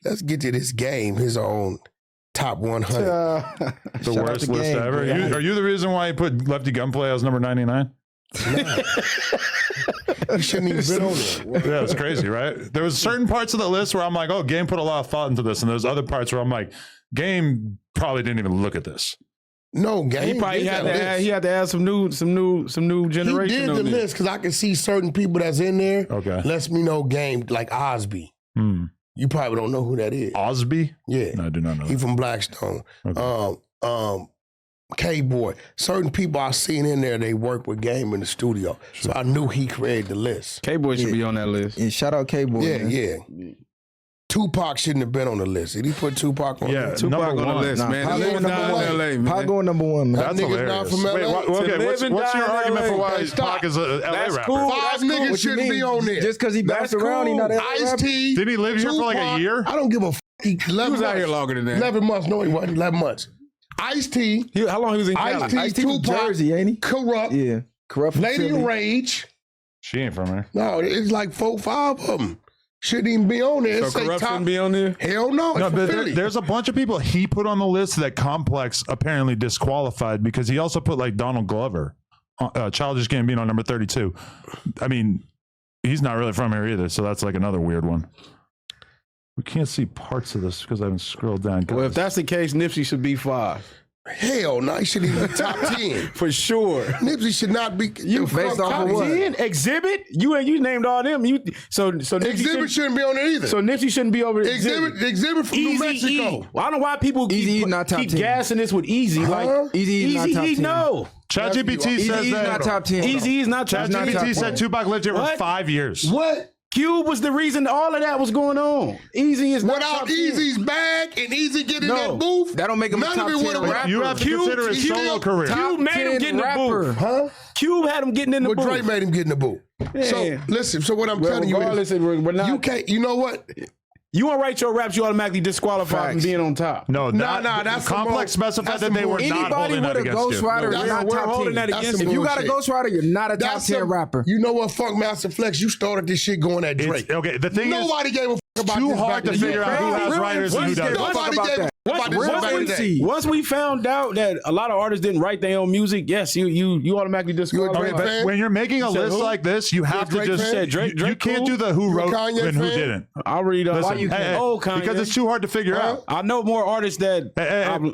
let's get to this game. His own top 100. The worst list ever. Are you the reason why he put Lefty Gunplay as number 99? Nah. He shouldn't even been on there. Yeah, it's crazy, right? There was certain parts of the list where I'm like, oh, Game put a lot of thought into this, and there's other parts where I'm like, Game probably didn't even look at this. No, Game. He probably had to add some new generation. He did the list because I can see certain people that's in there. Okay, lets me know Game like Osby. You probably don't know who that is. Osby? Yeah, no, I do not know. He from Blackstone. Okay. K-Boy. Certain people I seen in there, they work with Game in the studio. So I knew he created the list. K-Boy should be on that list. And shout out K-Boy. Yeah. Tupac shouldn't have been on the list. Did he put Tupac on the list? Tupac on the list, man. Pac going number one. LA, man. Pac going number one, man. That's hilarious. From LA? Wait, what's your argument for why Pac is a LA rapper? Cool. Five niggas shouldn't be on there. Just because he bounced around, he not an LA rapper. Ice-T. Did he live here for like a year? I don't give a f. He was out here longer than that. 11 months. No, he wasn't. 11 months. Ice-T. How long he was in Cali? Ice-T, Tupac, Jersey, ain't he? Corrupt. Yeah. Corrupt. Lady of Rage. She ain't from here. No, it's like 4, 5 of them. Shouldn't even be on there. So Corrupt shouldn't be on there? Hell no. No, but there's a bunch of people he put on the list that Complex apparently disqualified because he also put like Donald Glover, Childish Gambino, number 32. I mean, he's not really from here either, so that's like another weird one. We can't see parts of this because I haven't scrolled down. Well, if that's the case, Nipsey should be 5. Hell no, he shouldn't even be top 10. For sure. Nipsey should not be. You based off of what? Exhibit? You named all them. So Exhibit shouldn't be on there either. So Nipsey shouldn't be over Exhibit from New Mexico. Well, I don't know why people keep gassing this with Eazy. Like Eazy-E, no. ChatGPT says that. not top 10. Eazy is not top 10. ChatGPT said Tupac lived here for 5 years. What? Cube was the reason all of that was going on. Eazy is not without Eazy's bag and Eazy getting in that booth. That don't make him a top 10 rapper. You have to consider his solo career. Cube made him get in the booth. Huh? Cube had him getting in the booth. Drake made him get in the booth. Yeah. So listen. So what I'm telling you is, you can't. You know what? You want to write your raps, you automatically disqualify from being on top. No, that's Complex specified that they were not holding that against you. Ghostwriter is not top 10. If you got a ghostwriter, you're not a top 10 rapper. You know what, Funk Master Flex, you started this shit going at Drake. Okay, the thing nobody gave a f about too this hard to figure out who has writers and who doesn't. Nobody gave a f about this. Once we found out that a lot of artists didn't write their own music, yes, you automatically disqualify. But when you're making a list like this, you have to just say you can't do the who wrote and who didn't. I'll read why you can't. Kanye. Because it's too hard to figure out. I know more artists that.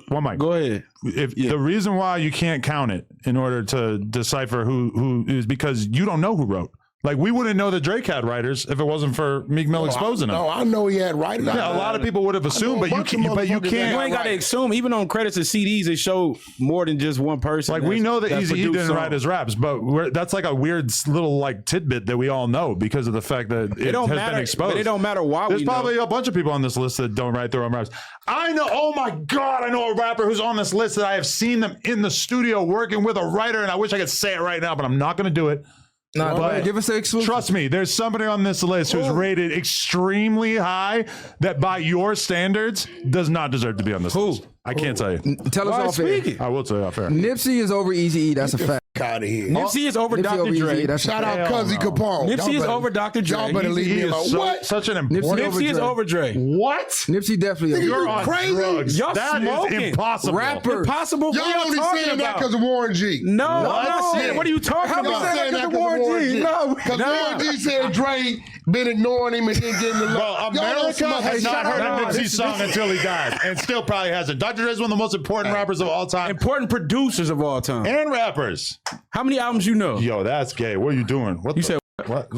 One mic. Go ahead. The reason why you can't count it in order to decipher who is because you don't know who wrote. Like, we wouldn't know that Drake had writers if it wasn't for Meek Mill exposing him. No, I know he had writers. Yeah, a lot of people would have assumed, but you can't. You ain't got to assume. Even on credits of CDs, it showed more than just one person. Like, we know that Eazy-E didn't write his raps, but that's like a weird little like tidbit that we all know because of the fact that it has been exposed. But it don't matter why. There's probably a bunch of people on this list that don't write their own raps. I know. Oh my God, I know a rapper who's on this list that I have seen them in the studio working with a writer, and I wish I could say it right now, but I'm not going to do it. No, but give us an exclusive. Trust me, there's somebody on this list who's rated extremely high that by your standards does not deserve to be on this list. I can't tell you. Tell us off air. I will tell you off air. Nipsey is over Eazy-E. That's a fact. Out of here. Nipsey is over Dr. Dre. Shout out Cuzzy Capone. Nipsey is over Dr. Dre. Y'all better leave me alone. What? Such an important. Nipsey is over Dre. What? Nipsey definitely over. You're on crazy. drugs. Y'all that smoking. is impossible. Rapper. Impossible. Y'all only saying that because of Warren G. No, I'm not saying. What are you talking about? How saying that because of Warren G? No, because Warren G said Dre been ignoring him and didn't give him the love. Well, America has not heard a Nipsey song until he died, and still probably hasn't. Dr. Dre is one of the most important rappers of all time. Important producers of all time. And rappers. How many albums you know? Yo, that's gay. What are you doing? What you said? What?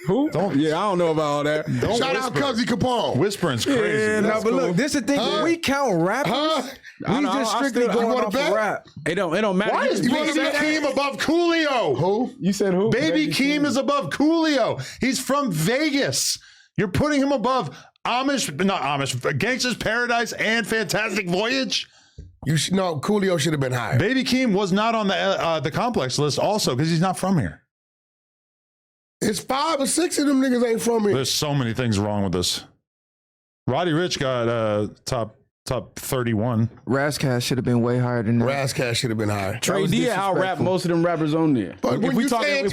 Who? Yeah, I don't know about all that. Shout out Cuzzy Capone. Whispering's crazy. Yeah, no, but look, this is the thing. When we count rappers, we just strictly going off of rap. It don't matter. Why is Baby Keem above Coolio? Who? You said who? Baby Keem is above Coolio. He's from Vegas. You're putting him above Gangster's Paradise and Fantastic Voyage? Coolio should have been higher. Baby Keem was not on the Complex list also because he's not from here. It's 5 or 6 of them niggas ain't from here. There's so many things wrong with this. Roddy Ricch got top top 31. Razzcast should have been way higher than that. Razzcast should have been higher. Trey D out rap most of them rappers on there. But when you saying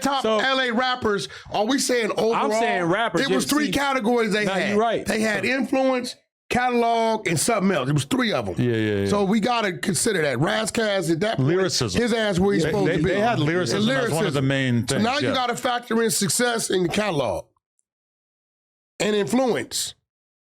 top LA rappers, are we saying overall? I'm saying rappers. It was three categories they had. You're right. They had influence, catalog, and something else. It was three of them. Yeah. So we got to consider that. Razzcast at that point, Lyricism. his ass where he's supposed to be. They had lyricism as one of the main things. So now you got to factor in success in the catalog and influence.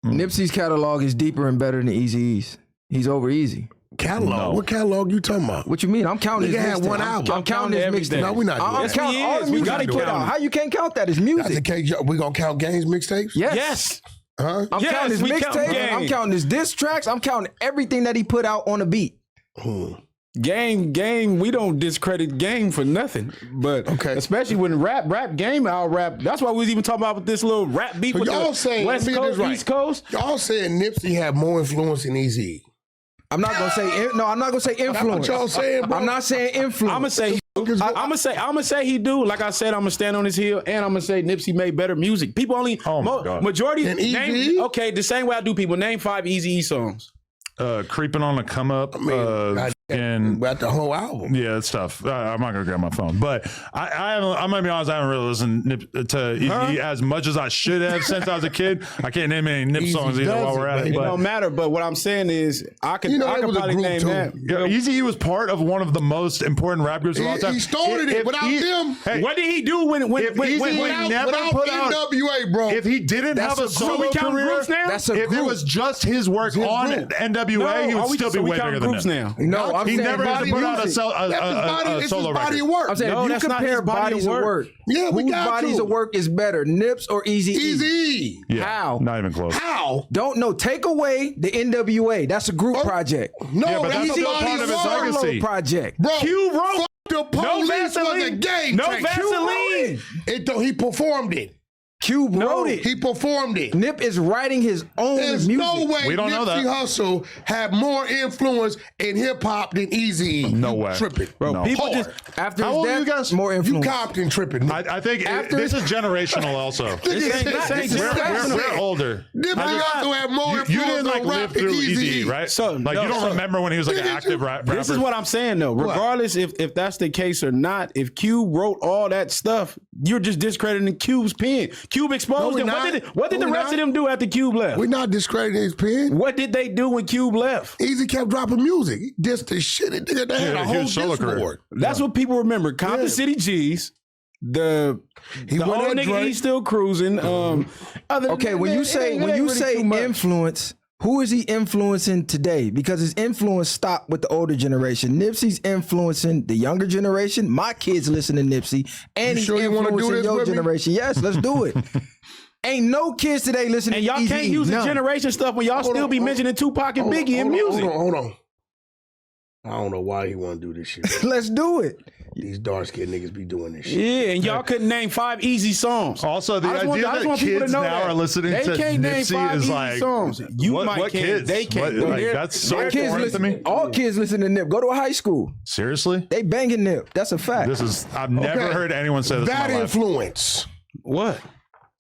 Nipsey's catalog is deeper and better than Eazy-E's. He's over Easy. Catalog? No. What catalog you talking about? What you mean? I'm counting his had mixtape. one album. I'm counting his everything. mixtape. No, we're not doing I'm that. counting all the We music gotta he put count out. it. How you can't count that? It's That's music. the case. We gonna count Game's mixtapes? Yes. Huh? I'm Yes, counting his we count mixtape. Game. I'm counting his diss tracks. I'm counting everything that he put out on a beat. Game, we don't discredit Game for nothing. But especially when rap Game out rap. That's why we was even talking about this little rap beat So with y'all the saying, West let me get Coast, this right. East Coast. Y'all saying Nipsey had more influence than Eazy-E. I'm not gonna say no. I'm not gonna say influence. That's what y'all saying, bro. I'm not saying influence. I'm gonna say he do. Like I said, I'm gonna stand on his heel, and I'm gonna say Nipsey made better music. People only majority And name, Eazy-E? okay, the same way I do. People name 5 Eazy-E songs. Creeping on the come up. And about the whole album. Yeah, that stuff. I'm not gonna grab my phone, but I'm gonna be honest. I haven't really listened to Eazy-E as much as I should have since I was a kid. I can't name any Nip songs either while we're at it. It But don't matter. But what I'm saying is, I could that was a probably group name too. that. Eazy-E was part of one of the most important rap groups of all time. He started it. Without them, Hey, What did he do when Eazy-E never without put out NWA, bro. If he didn't have a So we solo count career, groups now? That's a if it group. was just his work on group. NWA, he would still be way bigger than groups that. now. No, I'm He saying never had to body put out a music. It's solo his body record. of work. I'm saying No, if you that's not compare his body bodies of of work. work, Yeah, we whose got bodies to. of work is better, Nips or Eazy-E? Eazy-E. Yeah, How? Not even close. How? Don't know. Take away the NWA. That's a group project. No, Yeah, but that's that's still a part body of his work. legacy. project. Bro, Q wrote. fuck the police was a game No changer. Vaseline. He performed it. Cube wrote it. He performed it. Nip is writing his own There's music. no way We don't know Nipsey that. Hussle had more influence in hip hop than Eazy-E. No You way. tripping. Bro, No. People Hard. just After How his old are you death, guys? more You influence. Compton tripping. I think After- this is generational also. We're older. Nipsey Hussle had more You influence didn't like on rap live than through Eazy-E. Eazy-E, right? So, like you no, don't so- remember when he was like an Nigga, active rapper. This is what I'm saying though. Regardless if that's the case or not, if Cube wrote all that stuff, you're just discrediting Cube's pen. Cube exposed him. What did the rest of them do after Cube left? We're not discrediting his pen. What did they do when Cube left? Eazy kept dropping music. He dissed the shit. They had Yeah, a whole huge solo diss career. board. That's what people remember. Compton City G's. The He went old at nigga Drake. he's still cruising. Other than Okay, that, when you say too much. influence, who is he influencing today? Because his influence stopped with the older generation. Nipsey's influencing the younger generation. My kids listen to Nipsey, and he's sure you wanna do influencing this your with me? generation. Yes, let's do it. Ain't no kids today listening And y'all to Eazy-E. can't use the None. generation stuff when y'all Hold still on, be hold mentioning Tupac and Biggie in music. Hold on. I don't know why he want to do this shit. Let's do it. These dark skinned niggas be doing this shit. Yeah, and y'all couldn't name 5 easy songs. Also, the I just want- idea I just that want people to kids know now that. are listening They to can't name 5 Nipsey is easy like songs. You might what can't. kids? They can't. What, Well, like, they're- that's so My kids foreign to listen. me. All kids listen to Nip. Go to a high school. Seriously, They banging Nip. That's a fact. I've never Okay. heard anyone say this. That in my life. influence. What?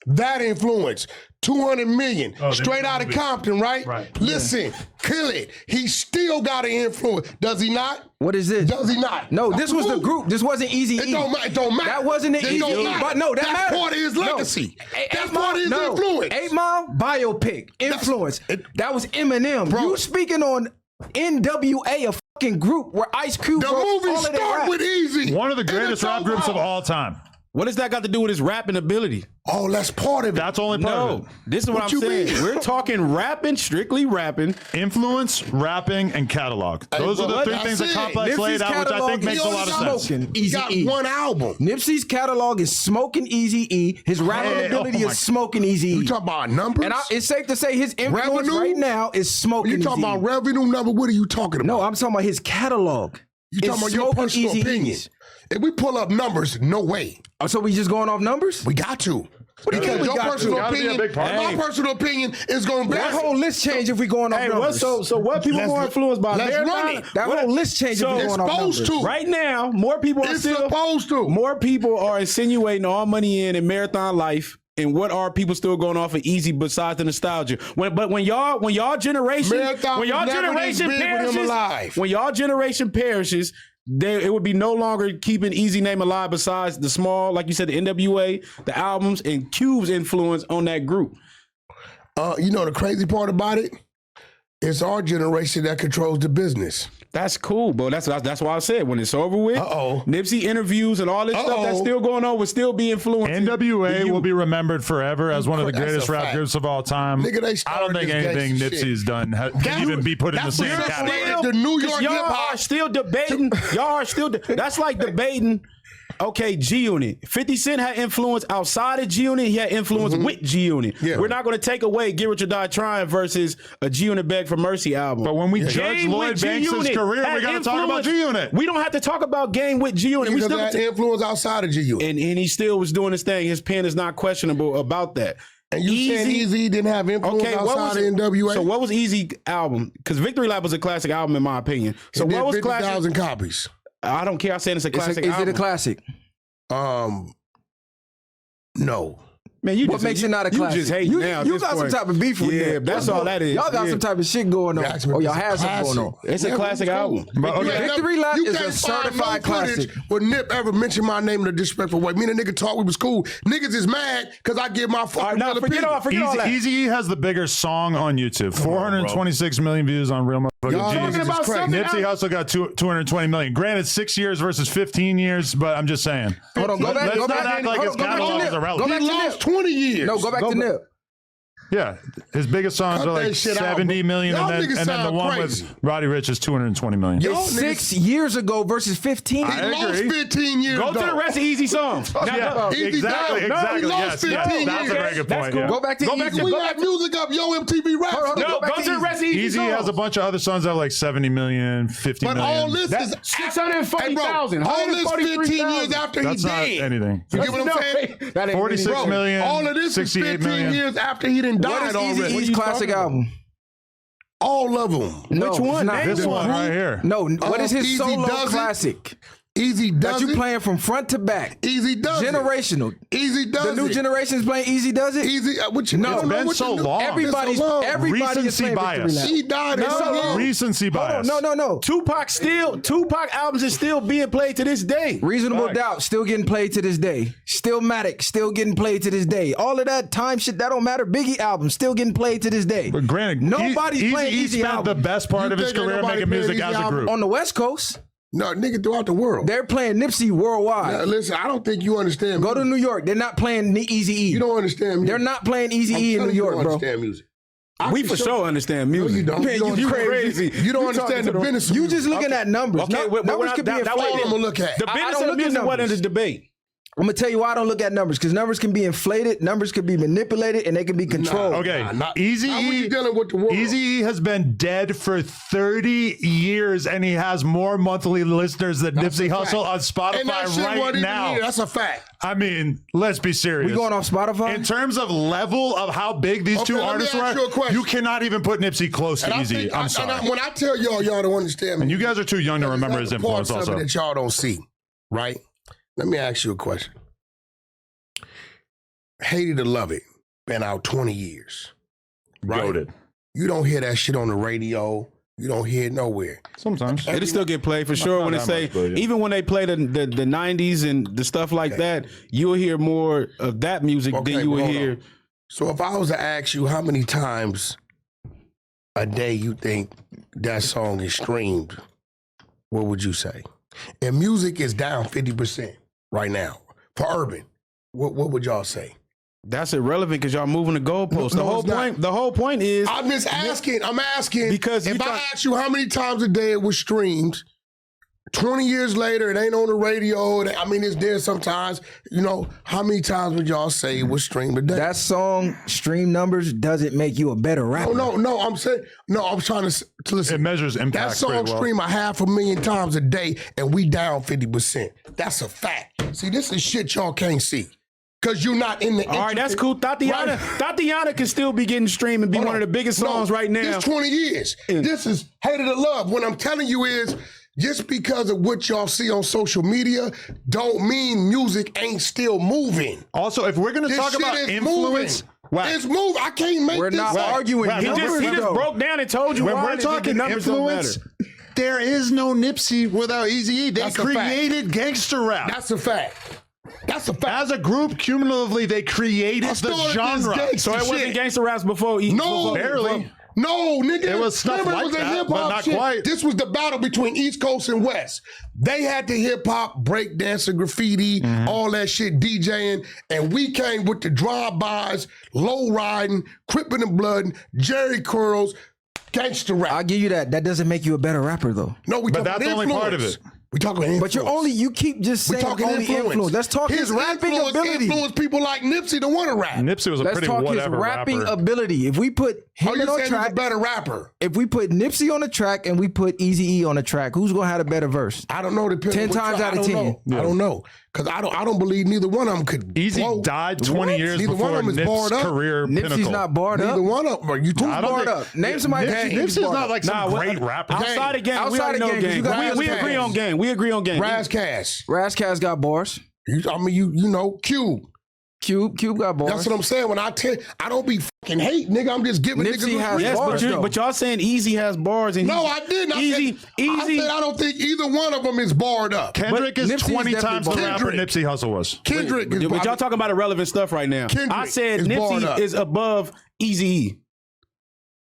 That influence. 200 million. Oh, Straight out of Compton, right? Right. Listen, kill it. He still got an influence. Does he not? What is this? Does he not? No, this was the group. This wasn't Eazy-E. It don't matter. That wasn't the It don't Eazy-E. matter. But no, that That's matters. part of his No. legacy. That's 8 part of his Mile- influence. 8 Mile biopic influence. That was Eminem. Bro. You speaking on NWA, a fucking group where Ice Cube The wrote movie all of their start rap. with Easy. One of the greatest rap groups of all time. What does that got to do with his rapping ability? Oh, that's part of it. That's only part of No, it. this is what I'm you saying. mean? We're talking rapping, strictly rapping. Influence, rapping, and catalog. Those are the well, three that's things that it. Complex Nipsey's laid out, which I catalog think makes a is lot of sense. smoking. He got Eazy-E. one album. Nipsey's catalog is smoking Eazy-E. His rapping Hey, ability oh my- is smoking Eazy-E. You talking about numbers? And it's safe to say his influence Revenue? right now is smoking You talking Eazy-E. about revenue number? What are you talking about? No, I'm talking about his catalog. You talking about your personal opinion? If we pull up numbers, no way. Oh, so we just going off numbers? We got to. What do you mean Because we your got to? personal Gotta be a opinion, big part. my personal opinion is going to be That whole list change if we going off Hey, numbers. so what people Let's- more influenced by? let's Marathon? run it. That What- whole list change So- if we going off numbers. Supposed to. Right now, more people are It's still supposed to. More people are insinuating all money in Marathon Life And what are people still going off of Easy besides the nostalgia? When y'all generation perishes, it would be no longer keeping Easy name alive besides the small, like you said, the NWA, the albums, and Cube's influence on that group. You know the crazy part about it? It's our generation that controls the business. That's cool, bro. That's why I said when it's over with, Nipsey interviews and all this stuff that's still going on will still be influencing. NWA will be remembered forever as one of the greatest rap groups of all time. Nigga, I don't think anything Nipsey's done can even be put in the same category. The New York hip y'all hop are still debating. That's like debating. Okay, G-Unit. 50 Cent had influence outside of G-Unit. He had influence with G-Unit. Yeah. We're not going to take away Get Rich or Die Trying versus a G-Unit Beg for Mercy album. But when we judge Lloyd Banks' career, we got to talk about G-Unit. We don't have to talk about Game with G-Unit. We still had influence outside of G-Unit. And he still was doing his thing. His pen is not questionable about that. And you saying Eazy didn't have influence outside of NWA? So what was Eazy album? Because Victory Lap was a classic album in my opinion. So what was 50,000 copies? I don't care. I'm saying it's a classic album. Is it a classic? No. Man, what makes it not a classic? You just hate now. You got some type of beef with him. That's all that is. Y'all got some type of shit going on. Or y'all have something going on. It's a classic album. Victory Lap is a certified classic. When Nip ever mentioned my name in a disrespectful way, me and the nigga talk, we was cool. Niggas is mad because I give my fucking forget all that. Eazy-E has the bigger song on YouTube. 426 million views on Real Motherfucker Jesus. Nipsey Hussle got 220 million. Granted, 6 years versus 15 years, but I'm just saying. Hold on, let's not act like his catalog is irrelevant. He lost 20 years. No, go back to Nip. Yeah, his biggest songs are like 70 million, and then the one with Roddy Ricch is 220 million. It's 6 years ago versus 15. He lost 15 years ago. Go to the rest of Easy songs. Exactly. He lost 15 years. That's a very good point. Cool. Yeah. Go back to Easy. We have music up, Yo MTV Rap. No, go to the rest of Easy songs. Eazy has a bunch of other songs that are like 70 million, 50 million. But all this is 640,000. All this 15 years after he That's not dead. anything. You get what I'm saying? 46 million. All of this is 15 years after he done died already. Eazy's classic album? All of them. No, which one? This one right here. No, what is his Eazy solo does classic? Eazy does that you playing from front to back. Eazy does Generational. Eazy does The new generation's playing Eazy does it? Easy. No, it's been so long. Everybody is recency bias. He died. Recency bias. No. Tupac albums is still being played to this day. Reasonable Doubt still getting played to this day. Stillmatic still getting played to this day. All of that time shit that don't matter. Biggie album still getting played to this day. But granted, nobody's playing Eazy spent the best part of his career making music as a group on the West Coast. No, nigga, throughout the world. They're playing Nipsey worldwide. Now, listen, I don't think you understand Go to New York. They're not playing Eazy-E. You don't understand music. They're not playing Eazy-E in New York, bro. Understand music. We for sure understand music. No, you don't. Man, you crazy. You don't understand the business. You just looking at numbers. Okay, numbers could be inflated. That's all I'm gonna look at. The business of music wasn't the debate. I'm gonna tell you why I don't look at numbers, because numbers can be inflated, numbers can be manipulated, and they can be controlled. Eazy-E dealing with the world. Eazy-E has been dead for 30 years, and he has more monthly listeners than Nipsey Hussle on Spotify right now. That's a fact. I mean, let's be serious. We going off Spotify? In terms of level of how big these two artists were, you cannot even put Nipsey close to Eazy. I'm sorry. When I tell y'all don't understand me. And you guys are too young to remember his influence also. That y'all don't see, right? Let me ask you a question. Hate It or Love It, been out 20 years. Right? Goated. You don't hear that shit on the radio. You don't hear it nowhere. Sometimes. It'll still get played for sure when they say, even when they play the 90s and the stuff like that, you'll hear more of that music than you will hear. So if I was to ask you how many times a day you think that song is streamed, what would you say? And music is down 50% right now for urban. What would y'all say? That's irrelevant because y'all moving the goalposts. The whole point is I'm just asking. I'm asking because if I ask you how many times a day it was streamed, 20 years later it ain't on the radio. I mean, it's there sometimes. You know, how many times would y'all say it was streamed a day? That song stream numbers doesn't make you a better rapper. No. I'm saying I'm trying to listen. It measures impact. That song stream 500,000 times a day, and we down 50%. That's a fact. See, this is shit y'all can't see. Because you're not in the. All right, that's cool. Tatiana can still be getting streamed and be one of the biggest songs right now. This 20 years. This is Hate It or Love. What I'm telling you is just because of what y'all see on social media, don't mean music ain't still moving. Also, if we're going to talk about influence, it's moving. I can't make We're this not up. arguing. He just broke down and told you when why we're the talking numbers don't influence, matter. there is no Nipsey without Eazy-E. They That's a fact. created gangster rap. That's a fact. That's a fact. As a group, cumulatively, they created the started genre. this So it wasn't shit. gangster raps before. No, barely. No, nigga. It was stuff Remember, like it was a that, hip-hop but not shit. quite. This was the battle between East Coast and West. They had the hip-hop, breakdancing, graffiti, all that shit, DJing, and we came with the drive-bys, low-riding, Crippin' and Blood, Jerry Curls, gangster rap. I'll give you that. That doesn't make you a better rapper, though. No, we But talk about that's only part of influence. it. We talk about influence. But you keep just we saying talking only influence. Let's talk his rapping ability. Influence people like Nipsey to want to rap. Nipsey was a Let's pretty talk his whatever rapping rapper. ability. If we put him Are you on saying he's a track, better rapper? if we put Nipsey on the track and we put Eazy-E on the track, who's gonna have a better verse? I don't know. 10 times out of 10. I don't know. Because I don't believe neither one of them could. Eazy blow. died 20 What? years Neither before one of them is barred Nip's up. career Nipsey's pinnacle. not barred Neither up. one of them. Are you too I don't barred think- up. Name somebody that Nipsey's not like some great rapper. Outside of game, we Outside already of know game, 'cause you game. got We Razzcast. agree on game. We agree on game. Razzcast. Razzcast got bars. You know, Cube. Cube got bars. That's what I'm saying. When I don't be fucking hate, nigga. I'm just giving Nipsey niggas has Yes, bars, though. but y'all saying Easy has bars and No, I didn't. I said I don't think either one of them is barred up. Kendrick is Nipsey is 20 definitely times the barred. rapper Nipsey Hussle was. Kendrick is But y'all talking about irrelevant stuff right now. Kendrick I said is barred up. Nipsey is above Eazy-E.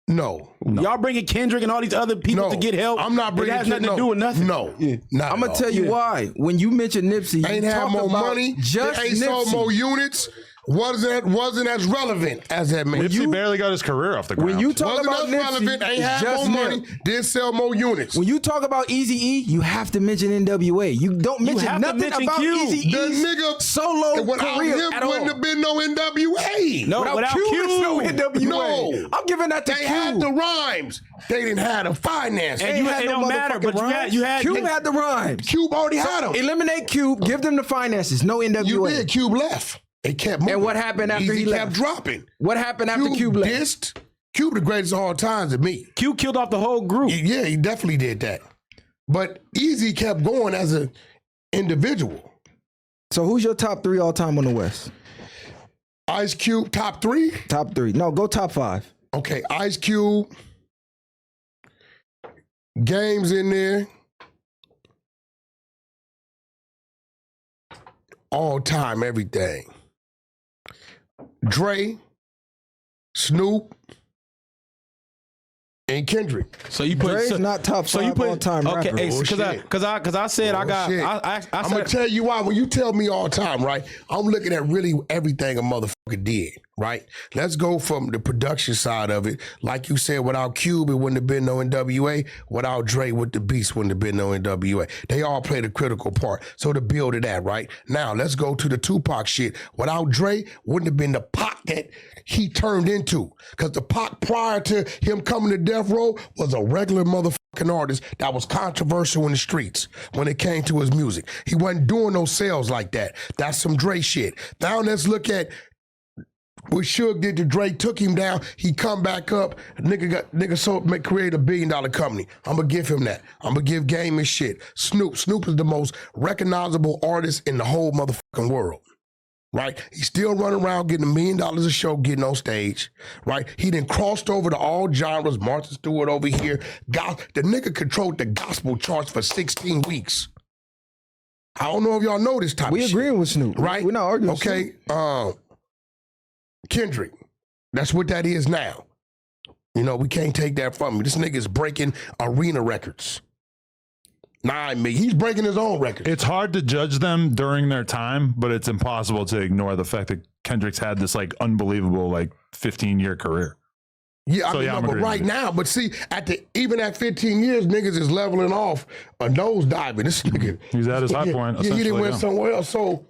No. Y'all bringing Kendrick and all these other people No. to get help. I'm not bringing It has nothing to do with nothing. No. Not I'm at gonna all. tell you why. When you mention Nipsey, Ain't you had talk more about money. just Ain't sold Nipsey. more units. Wasn't as relevant as that man. Nipsey barely got his career off the ground. When you talk Wasn't about as Nipsey, relevant. Ain't it's had just more money. Nip. Didn't sell more units. When you talk about Eazy-E, you have to mention NWA. You don't mention have to nothing mention about Q. The Eazy-E's nigga solo without career him at all. wouldn't have been no NWA. No, without Q, Q. there's no NWA. No. I'm giving that to They Q. had the rhymes. They didn't have the finance. And Ain't you had it no don't matter, motherfucking but rhymes. you had Cube had the rhymes. Cube already had them. Eliminate Cube, give them the finances. No NWA. You did. Cube left. It kept moving. And what happened after he kept left? dropping. What happened after Cube left? dissed. Cube the greatest of all times to me. Q killed off the whole group. Yeah, he definitely did that. But Eazy kept going as an individual. So who's your top 3 all time on the West? Ice Cube, top 3? Top 3. No, go top 5. Okay, Ice Cube. Game's in there. All time, everything. Dre, Snoop, and Kendrick. So you put Dre's not top 5 all time okay, rapper. because I said I got Bullshit. I I'm gonna said tell you why. When you tell me all time, right? I'm looking at really everything a motherfucker did, right? Let's go from the production side of it. Like you said, without Cube, it wouldn't have been no NWA. Without Dre with the Beast, wouldn't have been no NWA. They all played a critical part. So to build to that, right? Now let's go to the Tupac shit. Without Dre, wouldn't have been the Pac that he turned into. Because the Pac prior to him coming to Death Row was a regular motherfucking artist that was controversial in the streets when it came to his music. He wasn't doing no sales like that. That's some Dre shit. Now let's look at what Suge did to Dre, took him down. He come back up. Nigga create $1 billion company. I'm gonna give him that. I'm gonna give Game his shit. Snoop is the most recognizable artist in the whole motherfucking world. Right? He's still running around getting $1 million a show, getting on stage. Right? He then crossed over to all genres. Martha Stewart over here. The nigga controlled the gospel charts for 16 weeks. I don't know if y'all know this type We of shit. agreeing with Snoop. Right? We're not arguing. with Okay. Snoop. Kendrick. That's what that is now. You know, we can't take that from him. This nigga is breaking arena records. He's breaking his own records. It's hard to judge them during their time, but it's impossible to ignore the fact that Kendrick's had this like unbelievable like 15-year career. Yeah, I So, mean, yeah, I'm but agreeing right with you. now, but see, even at 15 years, niggas is leveling off a nose diving. This nigga, He's at his high point, Yeah, he didn't essentially, went yeah. somewhere else. So,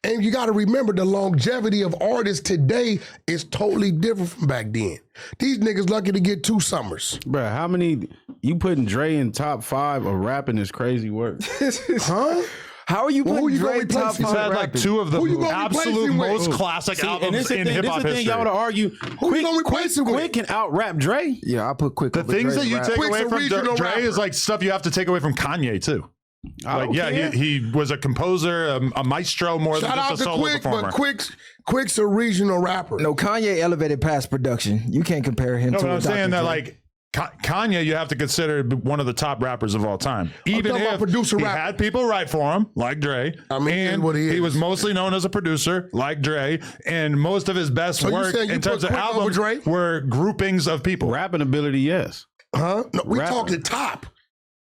and you got to remember the longevity of artists today is totally different from back then. These niggas lucky to get 2 summers. Bruh, how many you putting Dre in top 5 of rapping is crazy work. Huh? How are you Well, who putting you gonna Dre top replace him He's with? had 5 like rappers? two of the Who you gonna replace absolute him with? most classic See, and albums this is in the thing, hip this hop is the thing history. y'all would argue. Who you gonna replace him with? Quick can out rap Dre. Yeah, I put Quick. The over things Dre's that you rap. take Quick's away a from regional Dre is rapper. like stuff you have to take away from Kanye too. I Like, don't yeah, care. he was a composer, a maestro more Shout than out just a to solo Quick, performer. but Quick's a regional rapper. No, Kanye elevated past production. You can't compare him No, to but a I'm saying Dr. that Dre. like Kanye, you have to consider one of the top rappers of all time. Even talking about if producer he rapper. had people write for him, like Dre, I mean, he is and what he is. was mostly known as a producer, like Dre, and most of his best So you work saying you in put terms of Quick over albums Dre? were groupings of people. Rapping ability, yes. Huh? No, we Rapper. talking top.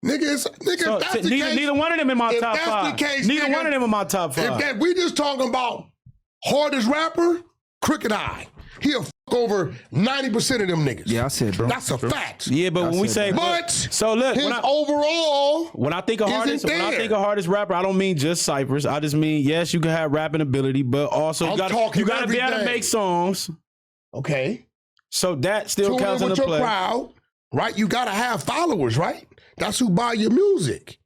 Niggas, So, if that's the neither, case, neither one of them in my if top that's five. the case, neither nigga, one of them in my top if five. that we just talking about hardest rapper, Crooked Eye. He'll fuck over 90% of them niggas. Yeah, I said, bro. That's a fact. Yeah, but when we say But so look, his when I, overall, when I think of isn't hardest, when I there. think of hardest rapper, I don't mean just Cypress. I just mean yes, you can have rapping ability, but also I'm you gotta talking be able to everything. make songs. okay, So that still tune counts in in with the your play. crowd, right? You gotta have followers, right? That's who buy your music.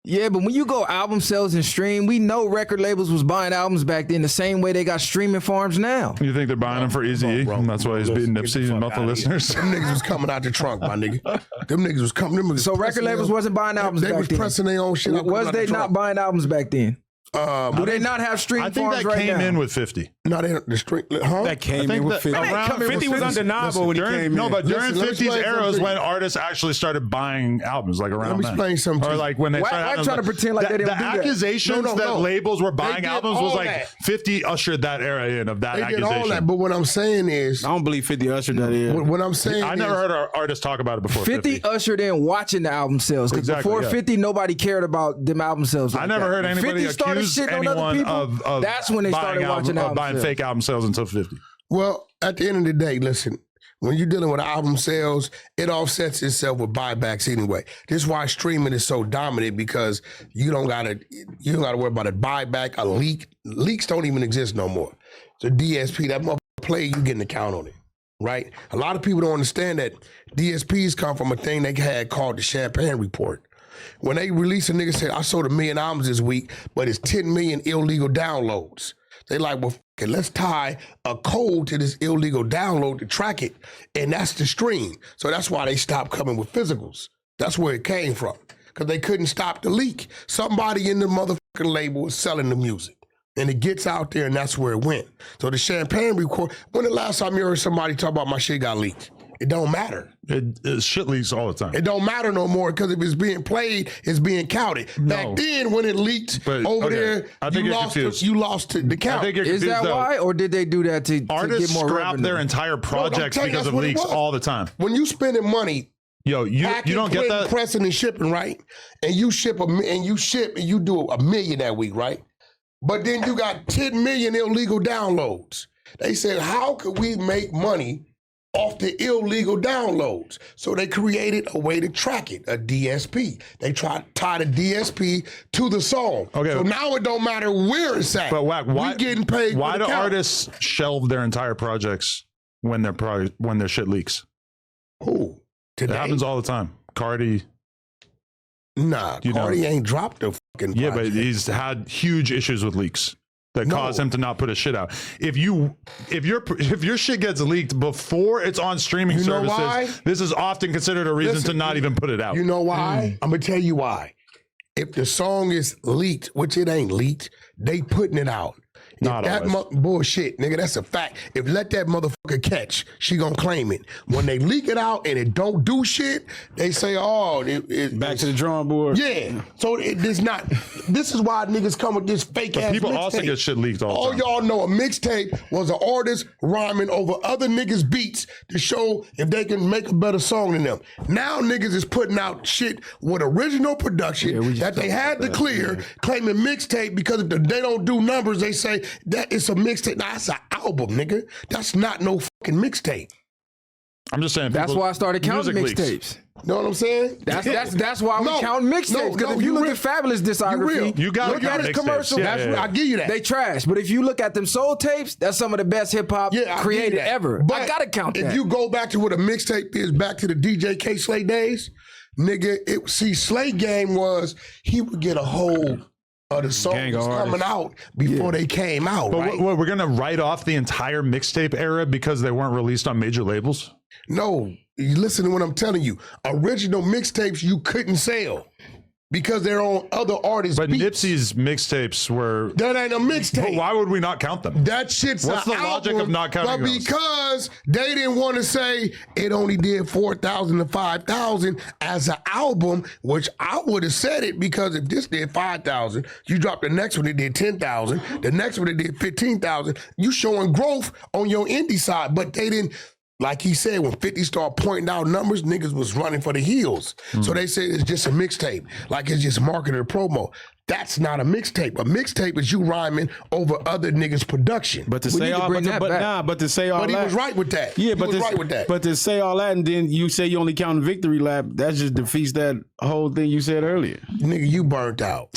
Yeah, but when you go album sales and stream, we know record labels was buying albums back then the same way they got streaming farms now. You think they're buying him for Eazy-E? bro. And that's why he's beating Listen, Nipsey get the and fuck muffled outta here. listeners. Them niggas was coming out the trunk, my nigga. Them niggas was coming. Them niggas So record pressing labels their- wasn't buying albums They back was then. pressing their own shit. Was they not buying albums back then? Do they not have stream I think farms that right came now? in with 50. Not in the street, huh? That came think in with that 50. around 50 was 50. undeniable when he came in. No, but during Listen, let me 50s explain eras something. when artists actually started buying albums, like around Let me then. explain something to Or you. like when they Why- started why having, trying to pretend like they didn't the do that? accusations No, that labels were buying did albums all was like that. 50 ushered that era in of that They did accusation. all that, but what I'm saying is, I don't believe 50 ushered that in. what I'm saying I never is, heard our artists talk about it before 50 ushered in watching the album sales. Because Exactly, before yeah. 50, nobody cared about them album sales. I like never that. heard When anybody 50 started accuse shitting on other anyone people, of that's when they started watching buying sales. fake album sales until 50. well, at the end of the day, listen, when you're dealing with album sales, it offsets itself with buybacks anyway. This is why streaming is so dominant, because you don't gotta worry about a buyback, a leak. Leaks don't even exist no more. So DSP, that motherfucker play, you getting a count on it, right? A lot of people don't understand that DSPs come from a thing they had called the Champagne Report. When they release a nigga say, I sold 1 million albums this week, but it's 10 million illegal downloads. They like, well, okay, let's tie a code to this illegal download to track it, and that's the stream. So that's why they stopped coming with physicals. That's where it came from, because they couldn't stop the leak. Somebody in the motherfucking label was selling the music, and it gets out there, and that's where it went. So the Champagne Report, when the last time you heard somebody talk about my shit got leaked? It don't matter. It shit leaks all the time. It don't matter no more, because if it's being played, it's being counted. Back then, when it leaked But, over okay, there, I think you you're lost, confused. you lost the I count. think you're Is confused, that though. why? Or did they do that to Artists get more scrap revenue? their entire projects telling you because that's of what it leaks was. all the time. When you spending money, Yo, you packing, don't get printing, that? pressing, and shipping, right? And you ship and you do 1 million that week, right? But then you got 10 million illegal downloads. They said, how could we make money off the illegal downloads? So they created a way to track it, a DSP. They try to tie the DSP to the song. Okay. So now it don't matter where it's at. But why we getting paid why for do the count. artists shelve their entire projects when their shit leaks? Who? It Today? happens all the time. Cardi, Nah, You know. Cardi ain't dropped the fucking yeah, but project. he's had huge issues with leaks that No. cause him to not put his shit out. If your shit gets leaked before it's on streaming You know services, why? this is often considered a reason Listen, to not even put it out. You know why? I'm gonna tell you why. If the song is leaked, which it ain't leaked, they putting it out. Not If that always. bullshit, nigga, that's a fact. If let that motherfucker catch, she gonna claim it. When they leak it out and it don't do shit, they say, oh, Back to the drawing board. yeah. So it is not. This is why niggas come with this fake ass. People also mixtape. get shit leaked all All the time. y'all know a mixtape was an artist rhyming over other niggas' beats to show if they can make a better song than them. Now niggas is putting out shit with original production that they had to clear, claiming mixtape because if they don't do numbers, they say that it's a mixtape. Nah, that's an album, nigga. That's not no fucking mixtape. I'm just saying. That's people- why I started counting music leaks. mixtapes. You know what I'm saying? That's why we No, count mixtapes. no, Because no, if you you look real. at Fabulous You discography, real. You gotta look count at his mixtapes. commercial. Yeah, yeah, yeah. I give you that. They trash. But if you look at them soul tapes, that's some of the best hip hop I give created you that. ever. But I gotta count if that. you go back to what a mixtape is, back to the DJ K Slay days, nigga, Slay game was he would get a whole of the songs Gang was coming artists. out before they came out, But right? what, we're gonna write off the entire mixtape era because they weren't released on major labels. No, you listen to what I'm telling you. Original mixtapes you couldn't sell because they're on other artists' But beats. Nipsey's mixtapes were. That ain't a But mixtape. why would we not count them? That shit's What's an the logic album, of not counting but those? because they didn't want to say it only did 4,000 to 5,000 as an album, which I would have said it because if this did 5,000, you drop the next one it did 10,000, the next one it did 15,000. You showing growth on your indie side, but they didn't. Like he said, when 50 started pointing out numbers, niggas was running for the hills. So they said it's just a mixtape, like it's just marketing or promo. That's not a mixtape. A mixtape is you rhyming over other niggas' production. But to We say need to all, bring but, that but back. nah, but to say all But he that, was right with that. Yeah, He but was to, right with that. But to say all that and then you say you only count victory lap, that just defeats that whole thing you said earlier. Nigga, you burnt out.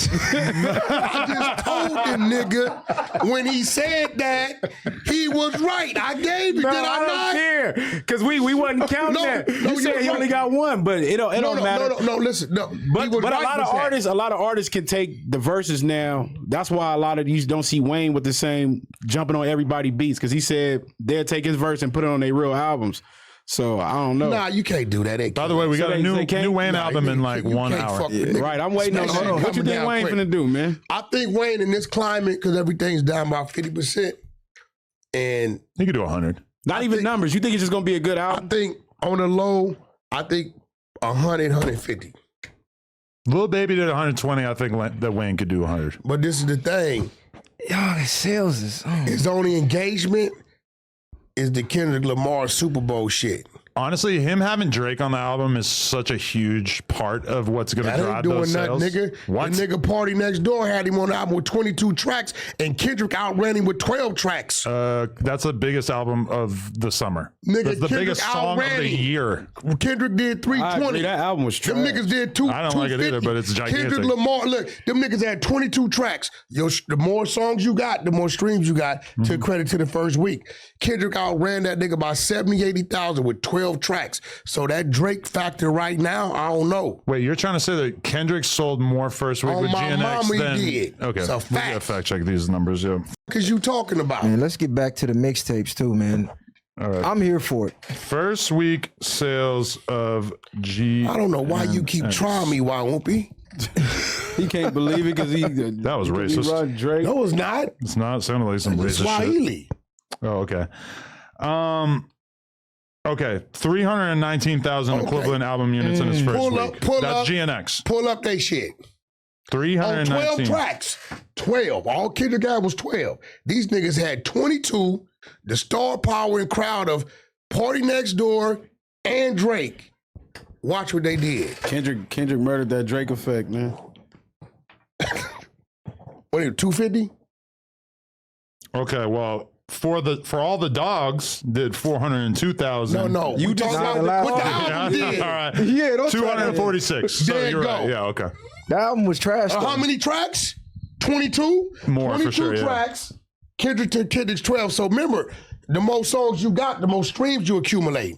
I just told the nigga when he said that, he was right. I gave you. No, Did I don't not? care because we wasn't counting No, that. no, You you're said he right. only got one, but it don't matter. No, listen. No. He But was a right lot of with that. artists can take the verses now. That's why a lot of these don't see Wayne with the same jumping on everybody beats because he said they'll take his verse and put it on their real albums. So I don't know. Nah, you can't do that. They By the way, we So got a they new can't- Wayne Nah, album in you like can't 1 fuck hour. with niggas. Right, I'm waiting on That shit What you coming think down Wayne quick. finna do, man? I think Wayne in this climate, because everything's down by 50%, and He could do 100. Not even numbers. You think it's just gonna be a good I album? think on the low, I think 100, 150. Lil Baby did 120. I think that Wayne could do 100. But this is the thing. Yo, the sales is. His only engagement is the Kendrick Lamar Super Bowl shit. Honestly, him having Drake on the album is such a huge part of what's going to That ain't drive doing those nothing, sales. nigga. What? The nigga Party Next Door had him on the album with 22 tracks, and Kendrick outran him with 12 tracks. That's the biggest album of the summer. Nigga, That's the Kendrick biggest song of outran the him. year. Kendrick did I 320. agree. That album was trash. Them niggas did two. I don't like it either, 250. but it's gigantic. Kendrick Lamar, look, them niggas had 22 tracks. The more songs you got, the more streams you got. To credit to the first week, Kendrick outran that nigga by 70, 80,000 with 12 tracks. So that Drake factor right now, I don't know. Wait, you're trying to say that Kendrick sold more first week On with my GNX mama, he than... did. Okay, It's a we gotta fact. fact check these numbers, yeah. Cause you talking about. Man, let's get back to the mixtapes too, man. All right. I'm here for it. First week sales of G. I don't know why you keep trying me, why won't be? He can't believe it because he That was he racist. run Drake. No, it's not. It's not. It sounded like some It's racist shit. Swahili. Oh, okay. Okay, 319,000 Okay. equivalent album units in his first Pull week. up, pull That's up. GNX. Pull up they shit. On 12 319. tracks. 12. All Kendrick got was 12. These niggas had 22. The star power and crowd of Party Next Door and Drake. Watch what they did. Kendrick murdered that Drake effect, man. What is it, 250? Okay, well, for all the dogs did 402,000. No. You We just talking said about the last what the one. album did. All right. Yeah, don't try that. 246. So There you you're right. go. Yeah, okay. The album was trash. How though. many tracks? 22? More, for 22 sure, yeah. tracks. Kendrick's 12. So remember, the more songs you got, the more streams you accumulate.